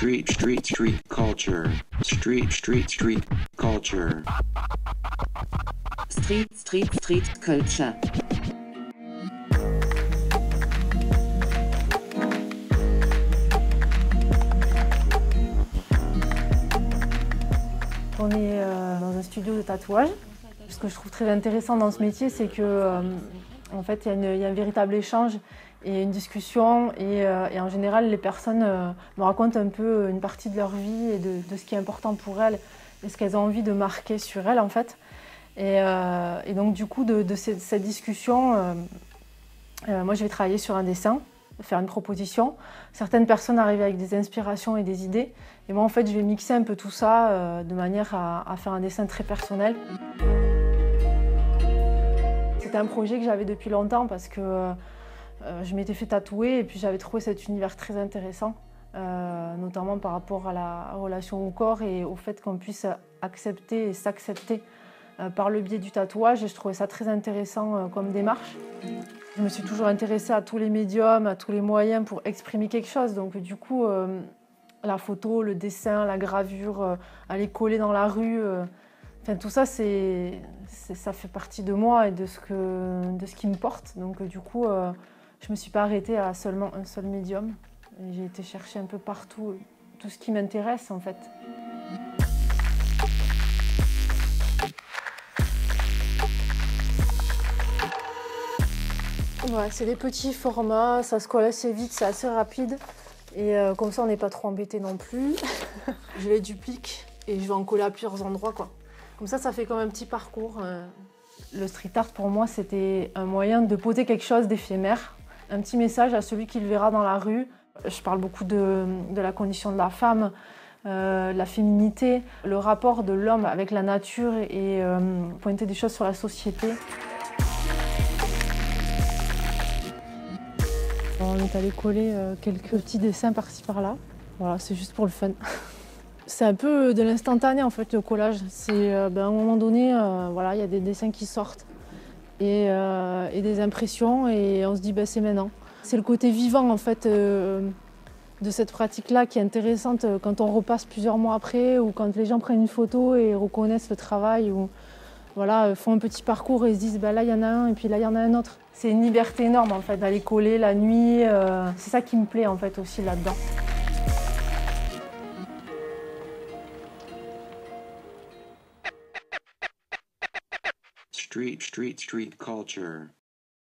Street culture. Street culture. Street culture. On est dans un studio de tatouage. Ce que je trouve très intéressant dans ce métier, c'est que en fait, il y a un véritable échange et une discussion. Et en général, les personnes me racontent un peu une partie de leur vie et de ce qui est important pour elles et ce qu'elles ont envie de marquer sur elles, en fait. Et donc, du coup, de cette discussion, moi, je vais travailler sur un dessin, faire une proposition. Certaines personnes arrivent avec des inspirations et des idées. Et moi, en fait, je vais mixer un peu tout ça de manière à faire un dessin très personnel. C'était un projet que j'avais depuis longtemps parce que je m'étais fait tatouer et puis j'avais trouvé cet univers très intéressant, notamment par rapport à la relation au corps et au fait qu'on puisse accepter et s'accepter par le biais du tatouage. Et je trouvais ça très intéressant comme démarche. Je me suis toujours intéressée à tous les médiums, à tous les moyens pour exprimer quelque chose. Donc du coup, la photo, le dessin, la gravure, aller coller dans la rue, enfin, tout ça, ça fait partie de moi et de ce qui me porte. Donc du coup, je ne me suis pas arrêtée à seulement un seul médium. J'ai été chercher un peu partout tout ce qui m'intéresse en fait. Ouais, c'est des petits formats, ça se colle assez vite, c'est assez rapide. Et comme ça, on n'est pas trop embêté non plus. Je les duplique et je vais en coller à plusieurs endroits, quoi. Comme ça fait comme un petit parcours. Le street art, pour moi, c'était un moyen de poser quelque chose d'éphémère. Un petit message à celui qui le verra dans la rue. Je parle beaucoup de la condition de la femme, la féminité, le rapport de l'homme avec la nature et pointer des choses sur la société. On est allé coller quelques petits dessins par-ci par-là. Voilà, c'est juste pour le fun. C'est un peu de l'instantané en fait, le collage. C'est à un moment donné, voilà, il y a des dessins qui sortent et des impressions et on se dit c'est maintenant. C'est le côté vivant en fait de cette pratique-là qui est intéressante quand on repasse plusieurs mois après ou quand les gens prennent une photo et reconnaissent le travail ou voilà, font un petit parcours et se disent là il y en a un et puis là il y en a un autre. C'est une liberté énorme en fait d'aller coller la nuit. C'est ça qui me plaît en fait aussi là-dedans. Street culture.